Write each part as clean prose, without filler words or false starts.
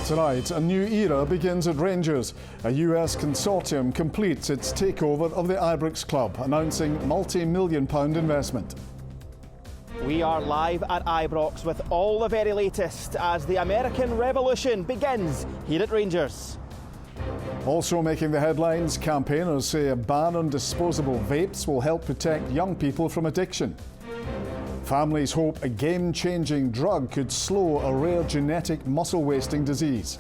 Tonight, a new era begins at Rangers. A US consortium completes its takeover of the Ibrox club, announcing multi-million-pound investment. We are live at Ibrox with all the very latest as the American Revolution begins here at Rangers. Also making the headlines, campaigners say a ban on disposable vapes will help protect young people from addiction. Families hope a game-changing drug could slow a rare genetic muscle-wasting disease.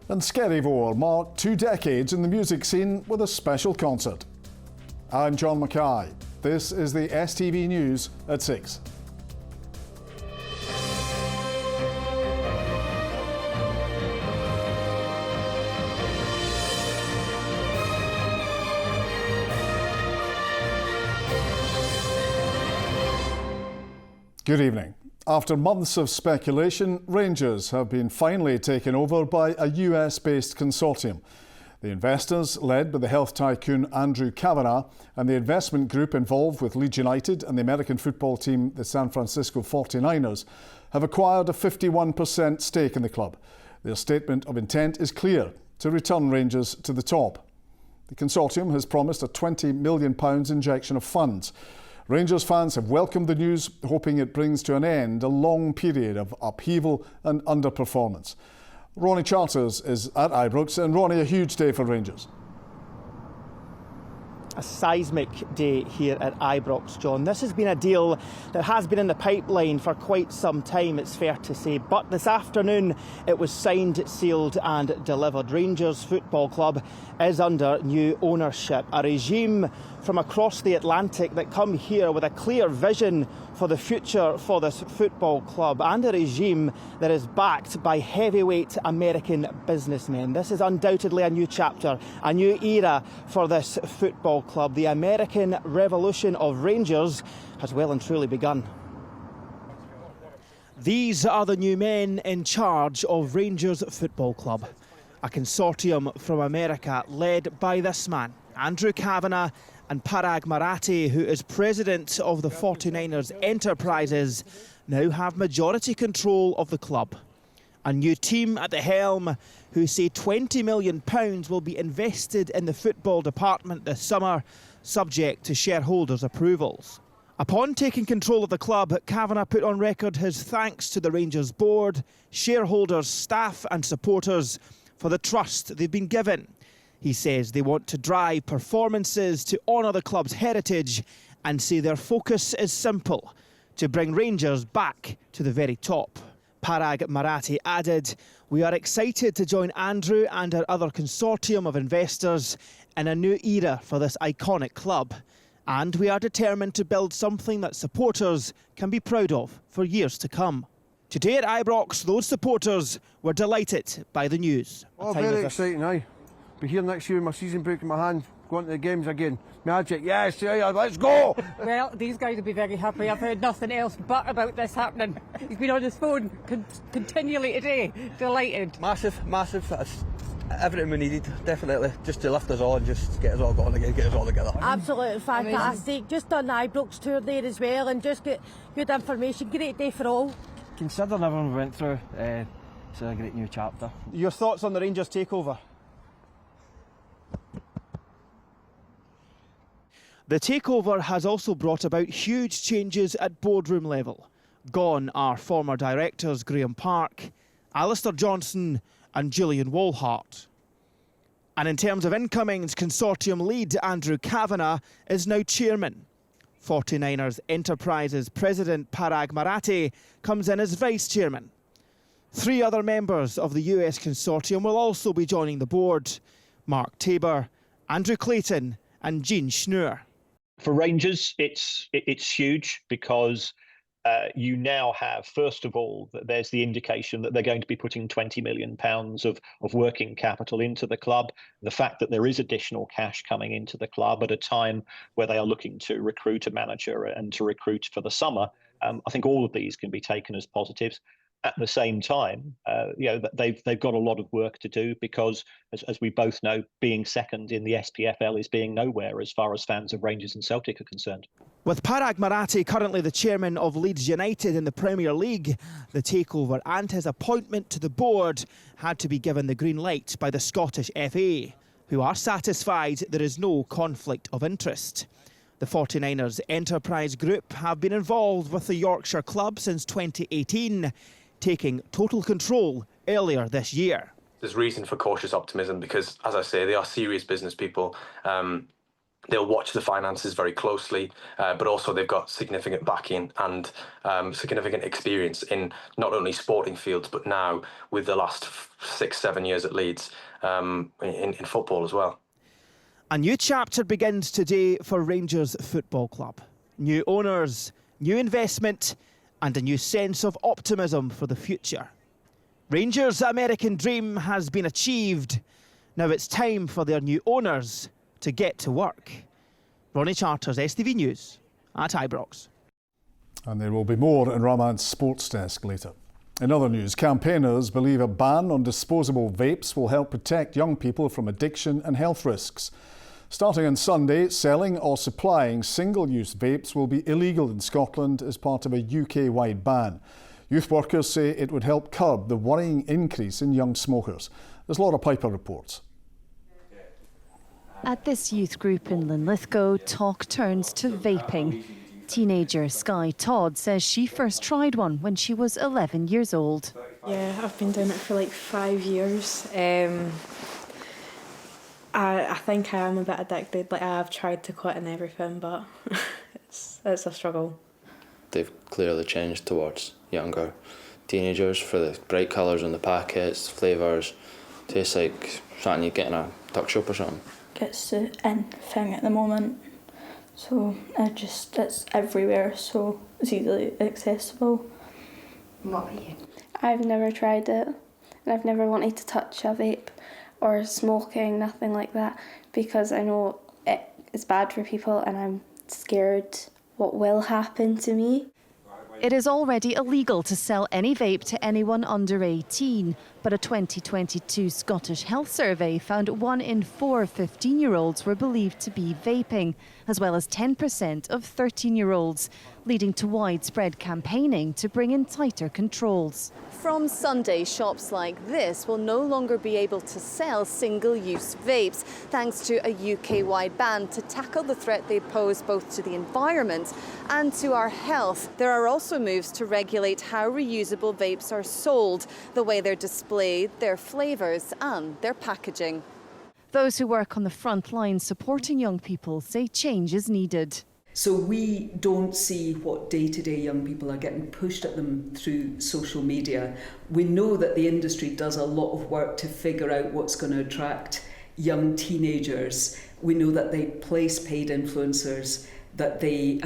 And Skerryvore marked 2 decades in the music scene with a special concert. I'm John Mackay. This is the STV News at 6. Good evening. After months of speculation, Rangers have been finally taken over by a US-based consortium. The investors, led by the health tycoon Andrew Kavanagh, and the investment group involved with Leeds United and the American football team, the San Francisco 49ers, have acquired a 51% stake in the club. Their statement of intent is clear: to return Rangers to the top. The consortium has promised a £20 million injection of funds. Rangers fans have welcomed the news, hoping it brings to an end a long period of upheaval and underperformance. Ronnie Charters is at Ibrox, and Ronnie, a huge day for Rangers. A seismic day here at Ibrox, John. This has been a deal that has been in the pipeline for quite some time, it's fair to say. But this afternoon it was signed, sealed and delivered. Rangers Football Club is under new ownership. A regime from across the Atlantic that come here with a clear vision for the future for this football club, and a regime that is backed by heavyweight American businessmen. This is undoubtedly a new chapter, a new era for this football club. The American Revolution of Rangers has well and truly begun. These are the new men in charge of Rangers Football Club, a consortium from America led by this man, Andrew Kavanagh, and Parag Marathi, who is president of the 49ers Enterprises, now have majority control of the club. A new team at the helm who say £20 million will be invested in the football department this summer, subject to shareholders' approvals. Upon taking control of the club, Kavanagh put on record his thanks to the Rangers board, shareholders, staff and supporters for the trust they've been given. He says they want to drive performances to honour the club's heritage and say their focus is simple: to bring Rangers back to the very top. Parag Marathi added, "We are excited to join Andrew and our other consortium of investors in a new era for this iconic club. And we are determined to build something that supporters can be proud of for years to come." Today at Ibrox, those supporters were delighted by the news. Oh, very exciting, aye. Be here next year with my season book in my hand, going to the games again. Magic, yes, yeah, let's go! Well, these guys will be very happy. I've heard nothing else but about this happening. He's been on his phone continually today. Delighted. Massive. That's everything we needed, definitely. Just to lift us on, just get us all going again, get us all together. Absolutely fantastic. Just done the Ibrox tour there as well, and just get good information. Great day for all. Considering everyone we went through, it's a great new chapter. Your thoughts on the Rangers takeover? The takeover has also brought about huge changes at boardroom level. Gone are former directors Graham Park, Alistair Johnson and Julian Wolhart. And in terms of incomings, consortium lead Andrew Kavanagh is now chairman. 49ers Enterprises president Parag Marathi comes in as vice chairman. 3 other members of the US consortium will also be joining the board: Mark Tabor, Andrew Clayton and Gene Schnur. For Rangers, it's huge because you now have, first of all, that there's the indication that they're going to be putting £20 million of working capital into the club. The fact that there is additional cash coming into the club at a time where they are looking to recruit a manager and to recruit for the summer, I think all of these can be taken as positives. at the same time, they've got a lot of work to do because, as we both know, being second in the SPFL is being nowhere as far as fans of Rangers and Celtic are concerned. With Parag Marathi currently the chairman of Leeds United in the Premier League, the takeover and his appointment to the board had to be given the green light by the Scottish FA, who are satisfied there is no conflict of interest. The 49ers Enterprise Group have been involved with the Yorkshire club since 2018, taking total control earlier this year. There's reason for cautious optimism because, as I say, they are serious business people. They'll watch the finances very closely, but also they've got significant backing and significant experience in not only sporting fields, but now with the last 6-7 years at Leeds in football as well. A new chapter begins today for Rangers Football Club. New owners, new investment and a new sense of optimism for the future. Rangers' American dream has been achieved. Now it's time for their new owners to get to work. Ronnie Charters, STV News at Ibrox. And there will be more in Rahman's Sports Desk later. In other news, campaigners believe a ban on disposable vapes will help protect young people from addiction and health risks. Starting on Sunday, selling or supplying single-use vapes will be illegal in Scotland as part of a UK-wide ban. Youth workers say it would help curb the worrying increase in young smokers. As Laura Piper reports. At this youth group in Linlithgow, talk turns to vaping. Teenager Skye Todd says she first tried one when she was 11 years old. Yeah, I've been doing it for like 5 years. I think I am a bit addicted. Like, I've tried to quit and everything, but it's a struggle. They've clearly changed towards younger teenagers for the bright colours on the packets, flavours. Tastes like something you get in a tuck shop or something. It's the in thing at the moment, so it's everywhere, so it's easily accessible. What were you? I've never tried it, and I've never wanted to touch a vape or smoking, nothing like that, because I know it's bad for people and I'm scared what will happen to me. It is already illegal to sell any vape to anyone under 18, but a 2022 Scottish Health Survey found 1 in 4 15-year-olds were believed to be vaping, as well as 10% of 13-year-olds, leading to widespread campaigning to bring in tighter controls. From Sunday, shops like this will no longer be able to sell single-use vapes, thanks to a UK-wide ban to tackle the threat they pose both to the environment and to our health. There are also moves to regulate how reusable vapes are sold, the way they're displayed, their flavours and their packaging. Those who work on the front line supporting young people say change is needed. So we don't see what day-to-day young people are getting pushed at them through social media. We know that the industry does a lot of work to figure out what's going to attract young teenagers. We know that they place paid influencers, that they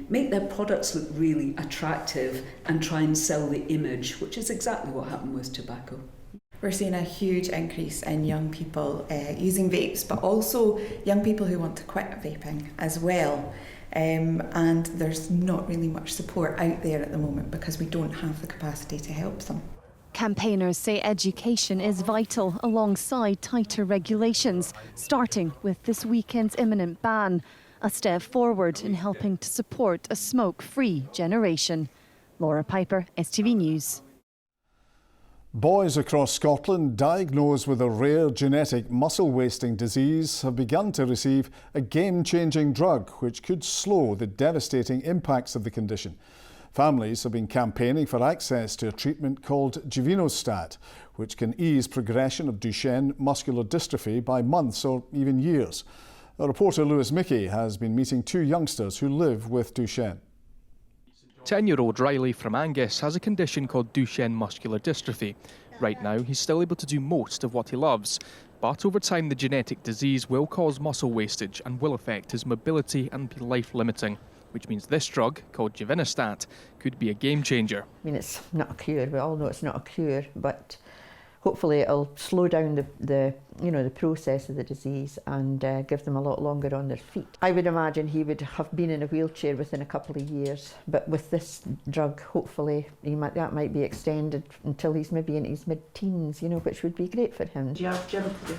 make their products look really attractive and try and sell the image, which is exactly what happened with tobacco. We're seeing a huge increase in young people using vapes, but also young people who want to quit vaping as well. And there's not really much support out there at the moment because we don't have the capacity to help them. Campaigners say education is vital alongside tighter regulations, starting with this weekend's imminent ban, a step forward in helping to support a smoke-free generation. Laura Piper, STV News. Boys across Scotland diagnosed with a rare genetic muscle wasting disease have begun to receive a game-changing drug which could slow the devastating impacts of the condition. Families have been campaigning for access to a treatment called Givinostat, which can ease progression of Duchenne muscular dystrophy by months or even years. Our reporter Lewis Mickey has been meeting 2 youngsters who live with Duchenne. 10-year-old Riley from Angus has a condition called Duchenne muscular dystrophy. Right now, he's still able to do most of what he loves, but over time the genetic disease will cause muscle wastage and will affect his mobility and be life-limiting, which means this drug, called Givinostat, could be a game-changer. I mean, it's not a cure. We all know it's not a cure, but hopefully it'll slow down the process of the disease and give them a lot longer on their feet. I would imagine he would have been in a wheelchair within a couple of years, but with this drug, hopefully that might be extended until he's maybe in his mid-teens, which would be great for him. Do you have gym to do?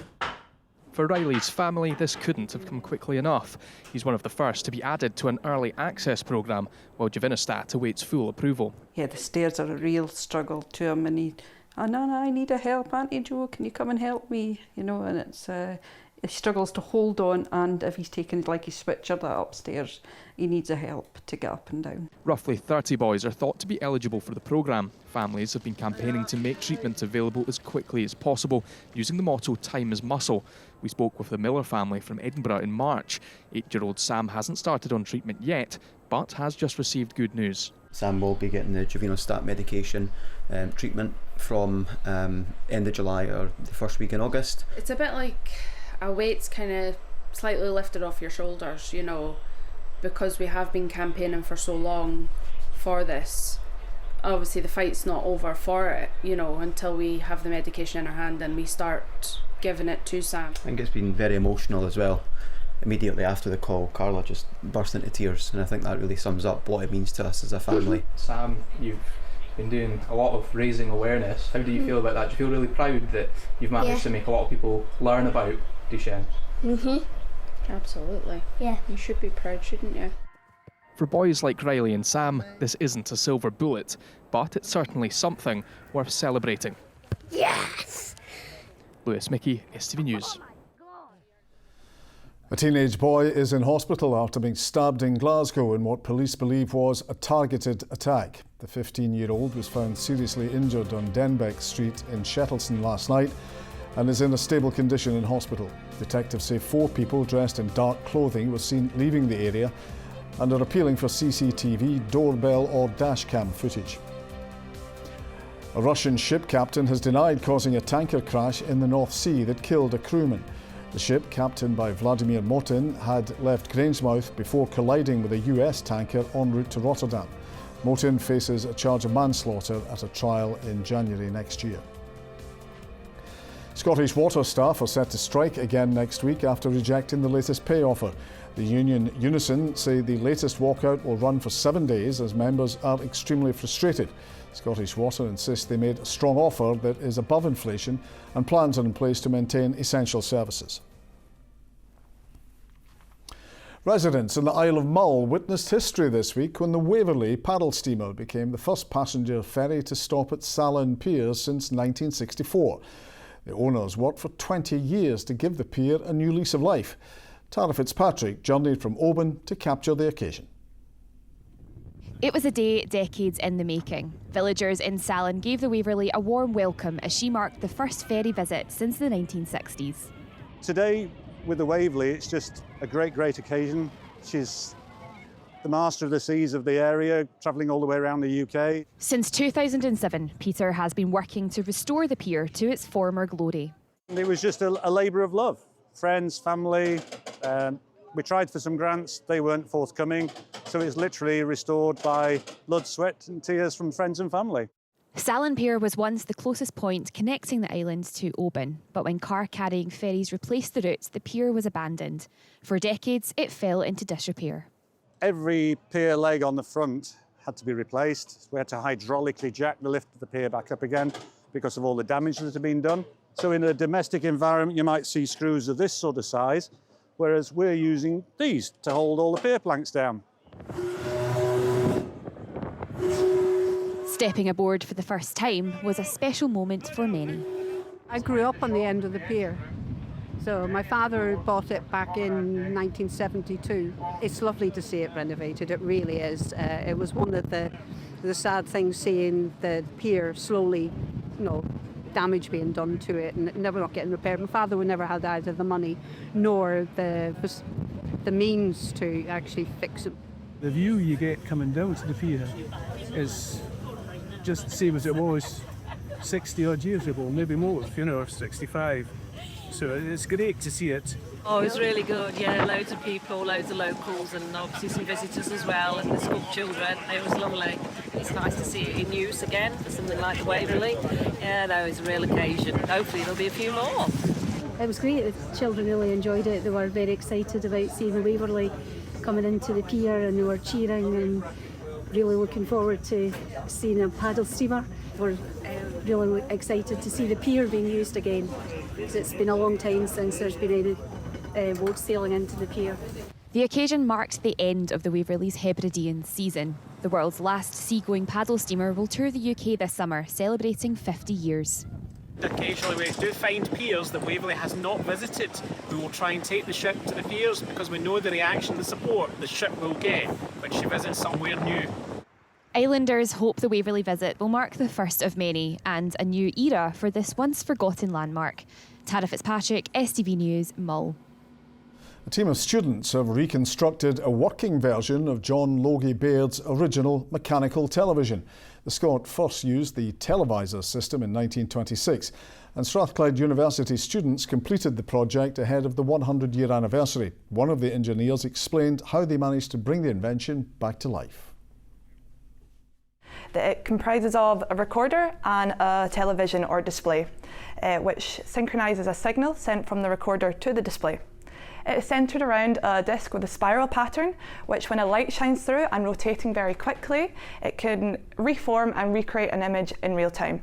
For Riley's family, this couldn't have come quickly enough. He's one of the first to be added to an early access programme, while Givinostat awaits full approval. Yeah, the stairs are a real struggle to him, and he, no, I need a help, Auntie Jo, can you come and help me? And it's he struggles to hold on, and if he's taken like his switcher that upstairs, he needs a help to get up and down. Roughly 30 boys are thought to be eligible for the programme. Families have been campaigning to make treatment available as quickly as possible, using the motto "Time is muscle." We spoke with the Miller family from Edinburgh in March. 8-year-old Sam hasn't started on treatment yet, but has just received good news. Sam will be getting the Givinostat medication treatment from end of July or the first week in August. It's a bit like a weight's kind of slightly lifted off your shoulders, because we have been campaigning for so long for this. Obviously the fight's not over for it, until we have the medication in our hand and we start giving it to Sam. I think it's been very emotional as well. Immediately after the call, Carla just burst into tears, and I think that really sums up what it means to us as a family. Sam, you've been doing a lot of raising awareness. How do you feel about that? Do you feel really proud that you've managed to make a lot of people learn about Duchenne? Absolutely. Yeah. You should be proud, shouldn't you? For boys like Riley and Sam, this isn't a silver bullet, but it's certainly something worth celebrating. Yes! Lewis Mickey, STV News. A teenage boy is in hospital after being stabbed in Glasgow in what police believe was a targeted attack. The 15-year-old was found seriously injured on Denbeck Street in Shettleston last night and is in a stable condition in hospital. Detectives say 4 people dressed in dark clothing were seen leaving the area and are appealing for CCTV, doorbell or dashcam footage. A Russian ship captain has denied causing a tanker crash in the North Sea that killed a crewman. The ship, captained by Vladimir Motin, had left Grangemouth before colliding with a US tanker en route to Rotterdam. Motin faces a charge of manslaughter at a trial in January next year. Scottish Water staff are set to strike again next week after rejecting the latest pay offer. The union Unison say the latest walkout will run for 7 days as members are extremely frustrated. Scottish Water insists they made a strong offer that is above inflation and plans are in place to maintain essential services. Residents in the Isle of Mull witnessed history this week when the Waverley paddle steamer became the first passenger ferry to stop at Salon Pier since 1964. The owners worked for 20 years to give the pier a new lease of life. Tara Fitzpatrick journeyed from Oban to capture the occasion. It was a day decades in the making. Villagers in Salon gave the Waverley a warm welcome as she marked the first ferry visit since the 1960s. Today, with the Waverley, it's just a great occasion. She's the master of the seas of the area, travelling all the way around the UK. Since 2007, Peter has been working to restore the pier to its former glory. It was just a labour of love. Friends, family. We tried for some grants, they weren't forthcoming, so it's literally restored by blood, sweat and tears from friends and family. Salon Pier was once the closest point connecting the island to Oban, but when car-carrying ferries replaced the route, the pier was abandoned. For decades, it fell into disrepair. Every pier leg on the front had to be replaced. We had to hydraulically jack the lift of the pier back up again because of all the damage that had been done. So in a domestic environment, you might see screws of this sort of size, whereas we're using these to hold all the pier planks down. Stepping aboard for the first time was a special moment for many. I grew up on the end of the pier. So my father bought it back in 1972. It's lovely to see it renovated, it really is. It was one of the sad things, seeing the pier slowly, damage being done to it and never not getting repaired. My father would never have either the money nor the means to actually fix it. The view you get coming down to the pier is just the same as it was 60 odd years ago, maybe more, or 65. So it's great to see it. Oh, it's really good, yeah, loads of people, loads of locals and obviously some visitors as well and the school children. It was lovely. It's nice to see it in use again for something like the Waverley. Yeah, no, it's a real occasion. Hopefully there'll be a few more. It was great, the children really enjoyed it. They were very excited about seeing the Waverley coming into the pier and they were cheering and really looking forward to seeing a paddle steamer. We're really excited to see the pier being used again. It's been a long time since there's been any boats sailing into the pier. The occasion marked the end of the Waverley's Hebridean season. The world's last seagoing paddle steamer will tour the UK this summer, celebrating 50 years. Occasionally we do find piers that Waverley has not visited. We will try and take the ship to the piers because we know the reaction and the support the ship will get when she visits somewhere new. Islanders hope the Waverley visit will mark the first of many and a new era for this once forgotten landmark. Tara Fitzpatrick, STV News, Mull. A team of students have reconstructed a working version of John Logie Baird's original mechanical television. The Scot first used the televisor system in 1926, and Strathclyde University students completed the project ahead of the 100-year anniversary. One of the engineers explained how they managed to bring the invention back to life. It comprises of a recorder and a television or display, which synchronises a signal sent from the recorder to the display. It is centred around a disc with a spiral pattern, which when a light shines through and rotating very quickly, it can reform and recreate an image in real time.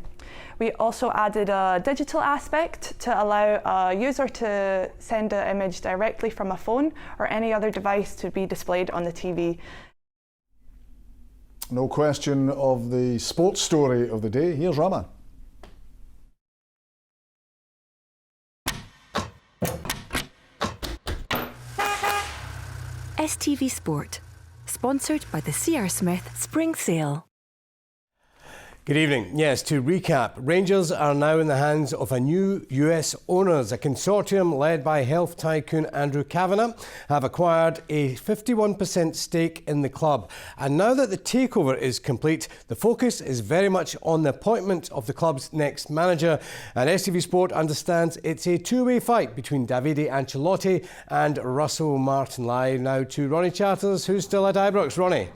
We also added a digital aspect to allow a user to send an image directly from a phone or any other device to be displayed on the TV. No question of the sports story of the day. Here's Rama. STV Sport, sponsored by the C.R. Smith Spring Sale. Good evening. Yes, to recap, Rangers are now in the hands of a new US owners. A consortium led by health tycoon Andrew Kavanagh have acquired a 51% stake in the club. And now that the takeover is complete, the focus is very much on the appointment of the club's next manager. And STV Sport understands it's a two-way fight between Davide Ancelotti and Russell Martin. Live now to Ronnie Charters, who's still at Ibrox. Ronnie.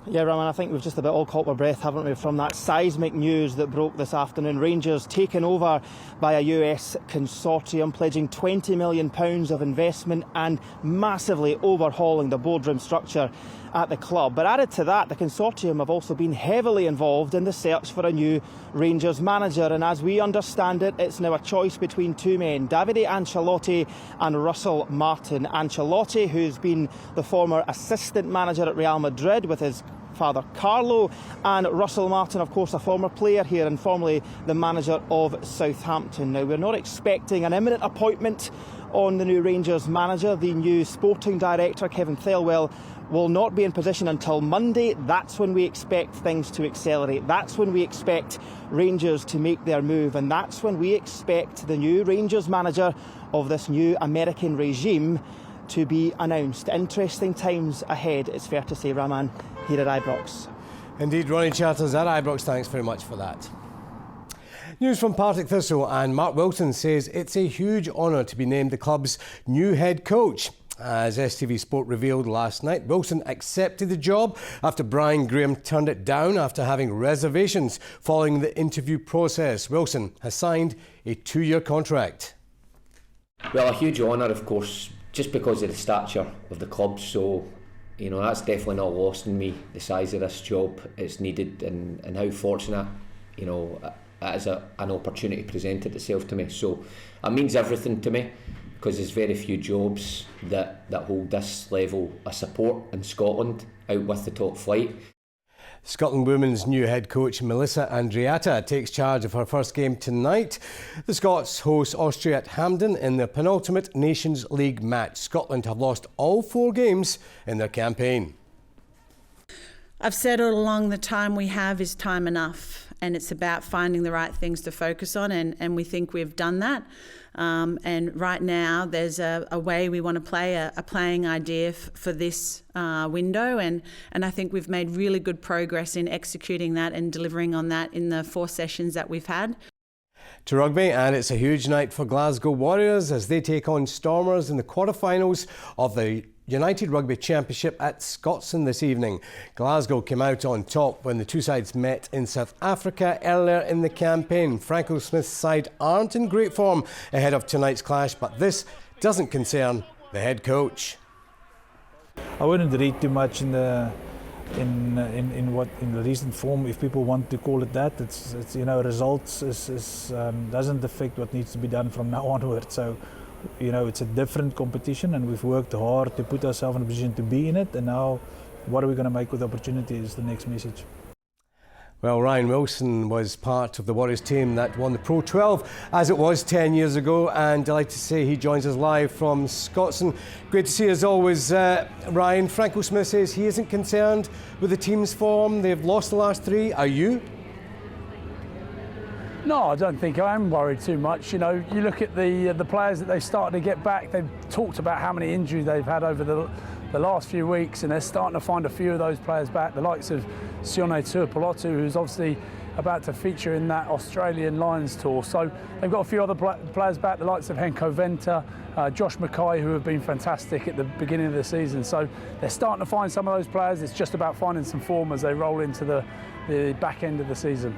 Yeah, Raman, I think we've just about all caught our breath, haven't we, from that seismic news that broke this afternoon. Rangers taken over by a US consortium, pledging £20 million of investment and massively overhauling the boardroom structure at the club. But added to that, the consortium have also been heavily involved in the search for a new Rangers manager. And as we understand it, it's now a choice between two men, Davide Ancelotti and Russell Martin. Ancelotti, who's been the former assistant manager at Real Madrid with his father Carlo, and Russell Martin, of course, a former player here and formerly the manager of Southampton. Now, we're not expecting an imminent appointment on the new Rangers manager. The new sporting director, Kevin Thelwell, will not be in position until Monday. That's when we expect things to accelerate. That's when we expect Rangers to make their move, and that's when we expect the new Rangers manager of this new American regime to be announced. Interesting times ahead, it's fair to say, Raman, here at Ibrox. Indeed, Ronnie Charters at Ibrox, thanks very much for that. News from Partick Thistle, and Mark Wilson says it's a huge honour to be named the club's new head coach. As STV Sport revealed last night, Wilson accepted the job after Brian Graham turned it down after having reservations following the interview process. Wilson has signed a 2-year contract. Well, a huge honour, of course, just because of the stature of the club, so you know that's definitely not lost on me. The size of this job is needed, and how fortunate, you know, it is an opportunity presented itself to me. So it means everything to me, because there's very few jobs that hold this level of support in Scotland, out with the top flight. Scotland women's new head coach Melissa Andreatta takes charge of her first game tonight. The Scots host Austria at Hampden in the penultimate Nations League match. Scotland have lost all 4 games in their campaign. I've said all along the time we have is time enough, and it's about finding the right things to focus on, and we think we've done that. And right now there's a way we want to play, a playing idea for this window, and I think we've made really good progress in executing that and delivering on that in the 4 sessions that we've had. To rugby, and it's a huge night for Glasgow Warriors as they take on Stormers in the quarter-finals of the United Rugby Championship at Scotstoun this evening. Glasgow came out on top when the two sides met in South Africa earlier in the campaign. Franco Smith's side aren't in great form ahead of tonight's clash, but this doesn't concern the head coach. I wouldn't read too much in the recent form, if people want to call it that. It's results doesn't affect what needs to be done from now onward. So, it's a different competition, and we've worked hard to put ourselves in a position to be in it. And now, what are we going to make with the opportunity is the next message. Well, Ryan Wilson was part of the Warriors team that won the Pro 12 as it was 10 years ago, and delighted to say he joins us live from Scotstoun. Great to see you as always, Ryan. Franco Smith says he isn't concerned with the team's form. They've lost the last three. Are you? No, I don't think I am worried too much. You look at the players that they started to get back. They've talked about how many injuries they've had over the last few weeks, and they're starting to find a few of those players back. The likes of Sione Tuipulotu, who's obviously about to feature in that Australian Lions tour. So they've got a few other players back, the likes of Henko Venter, Josh Mackay, who have been fantastic at the beginning of the season. So they're starting to find some of those players. It's just about finding some form as they roll into the back end of the season.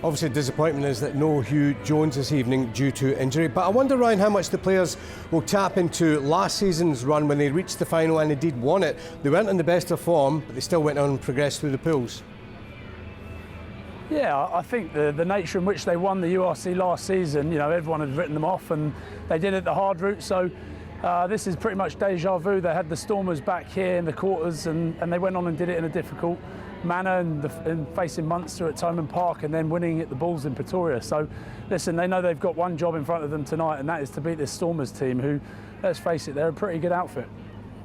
Obviously, disappointment is that no Hugh Jones this evening due to injury. But I wonder, Ryan, how much the players will tap into last season's run when they reached the final and indeed won it. They weren't in the best of form, but they still went on and progressed through the pools. Yeah, I think the nature in which they won the URC last season, everyone had written them off, and they did it the hard route. So this is pretty much deja vu. They had the Stormers back here in the quarters, and they went on and did it in a difficult manner, and facing Munster at Thomond Park and then winning at the Bulls in Pretoria. So listen, they know they've got one job in front of them tonight, and that is to beat this Stormers team who, let's face it, they're a pretty good outfit.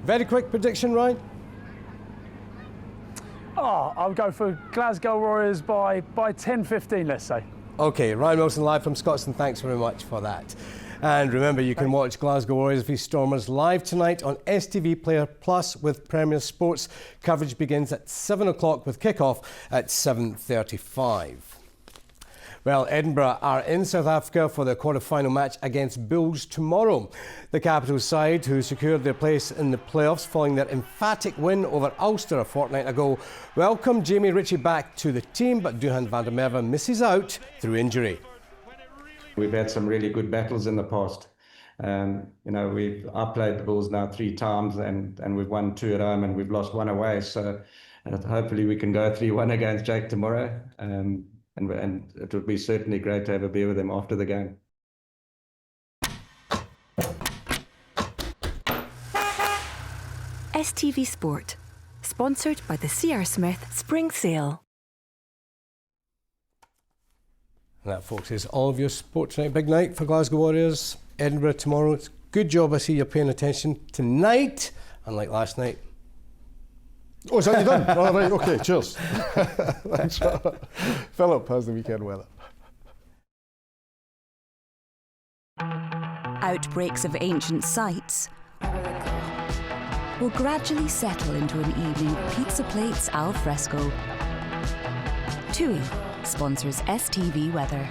Very quick prediction, Ryan? I'll go for Glasgow Warriors by 10-15, let's say. OK, Ryan Wilson live from Scotstoun, thanks very much for that. And remember, you can watch Glasgow Warriors v Stormers live tonight on STV Player Plus with Premier Sports. Coverage begins at 7 o'clock with kick-off at 7:35. Well, Edinburgh are in South Africa for their quarter-final match against Bulls tomorrow. The Capitals side, who secured their place in the playoffs following their emphatic win over Ulster a fortnight ago, welcomed Jamie Ritchie back to the team, but Duhan van der Merwe misses out through injury. We've had some really good battles in the past. I've played the Bulls now 3 times, and we've won 2 at home and we've lost 1 away. So hopefully we can go 3-1 against Jake tomorrow. And it would be certainly great to have a beer with him after the game. STV Sport, sponsored by the C.R. Smith Spring Sale. And that, folks, is all of your sport tonight. Big night for Glasgow Warriors. Edinburgh tomorrow. It's a good job I see you're paying attention tonight, unlike last night. Oh, is that you done? All right, OK, cheers. Thanks. Philip, how's the weekend weather? Outbreaks of ancient sites will gradually settle into an evening of pizza plates al fresco. TUI sponsors STV Weather.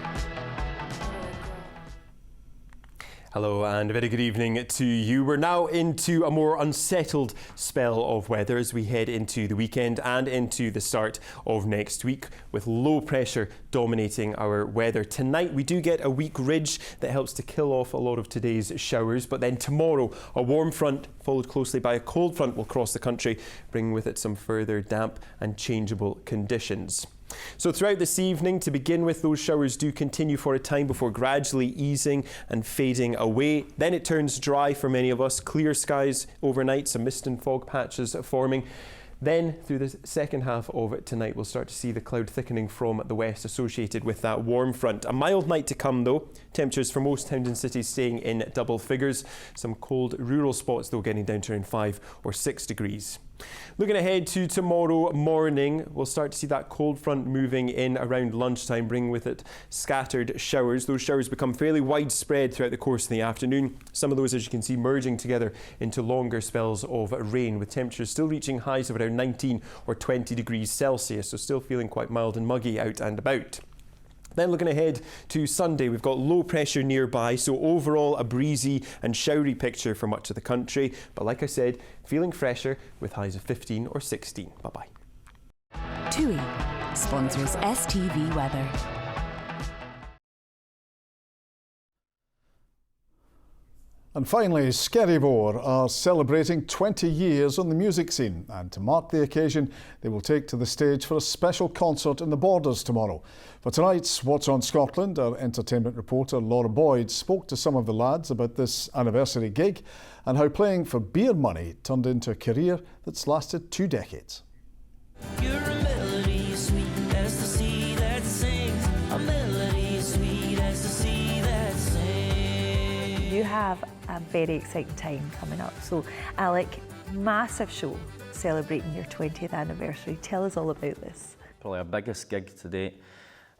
Hello and a very good evening to you. We're now into a more unsettled spell of weather as we head into the weekend and into the start of next week, with low pressure dominating our weather. Tonight we do get a weak ridge that helps to kill off a lot of today's showers, but then tomorrow a warm front followed closely by a cold front will cross the country, bringing with it some further damp and changeable conditions. So throughout this evening, to begin with, those showers do continue for a time before gradually easing and fading away. Then it turns dry for many of us. Clear skies overnight, some mist and fog patches forming. Then through the second half of tonight, we'll start to see the cloud thickening from the west associated with that warm front. A mild night to come though. Temperatures for most towns and cities staying in double figures. Some cold rural spots though getting down to around 5 or 6 degrees. Looking ahead to tomorrow morning, we'll start to see that cold front moving in around lunchtime, bringing with it scattered showers. Those showers become fairly widespread throughout the course of the afternoon. Some of those, as you can see, merging together into longer spells of rain, with temperatures still reaching highs of around 19 or 20 degrees Celsius, so still feeling quite mild and muggy out and about. Then looking ahead to Sunday, we've got low pressure nearby, so overall a breezy and showery picture for much of the country. But like I said, feeling fresher with highs of 15 or 16. Bye-bye. TUI sponsors STV Weather. And finally, Skerryvore are celebrating 20 years on the music scene, and to mark the occasion, they will take to the stage for a special concert in the Borders tomorrow. For tonight's What's on Scotland, our entertainment reporter Laura Boyd spoke to some of the lads about this anniversary gig and how playing for beer money turned into a career that's lasted 2 decades. You're a melody sweet as the sea that sings, a melody sweet as the sea that sings. You have a very exciting time coming up. So Alec, massive show celebrating your 20th anniversary. Tell us all about this. Probably our biggest gig to date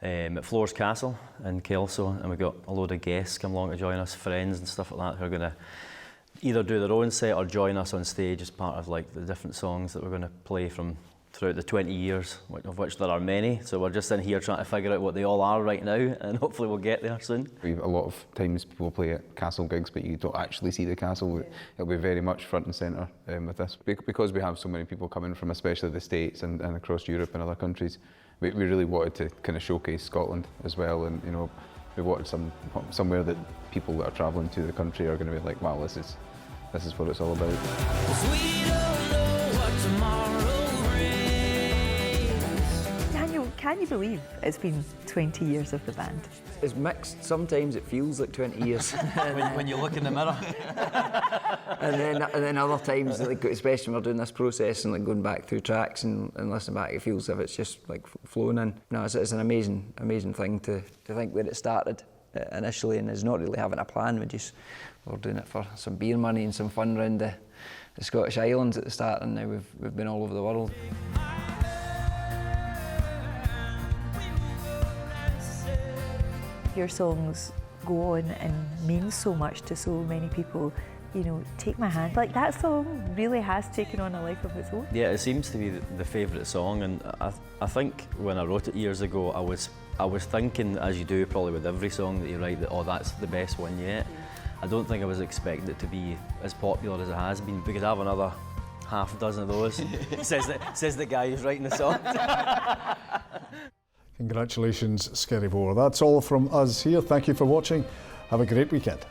at Floors Castle in Kelso, and we've got a load of guests come along to join us, friends and stuff like that, who are going to either do their own set or join us on stage as part of like the different songs that we're going to play from throughout the 20 years, of which there are many. So we're just in here trying to figure out what they all are right now, and hopefully we'll get there soon. A lot of times people play at castle gigs, but you don't actually see the castle. It'll be very much front and centre with this. Because we have so many people coming from especially the States and across Europe and other countries, we really wanted to kind of showcase Scotland as well, and you know, we wanted somewhere that people that are travelling to the country are going to be like, wow, this is what it's all about. We don't know what tomorrow Daniel, can you believe it's been 20 years of the band? It's mixed. Sometimes it feels like 20 years. when you look in the mirror. and then other times, like, especially when we're doing this process and like going back through tracks and listening back, it feels as if it's just like flowing in. No, it's an amazing thing to think where it started initially, and is not really having a plan. We're doing it for some beer money and some fun around the Scottish Islands at the start, and now we've been all over the world. Your songs go on and mean so much to so many people. You know, Take My Hand, like that song really has taken on a life of its own. Yeah, it seems to be the favourite song, and I think when I wrote it years ago, I was thinking, as you do probably with every song that you write, that, oh, that's the best one yet. I don't think I was expecting it to be as popular as it has been. We could have another half a dozen of those, says the guy who's writing the song. Congratulations, Skerryvore. That's all from us here. Thank you for watching. Have a great weekend.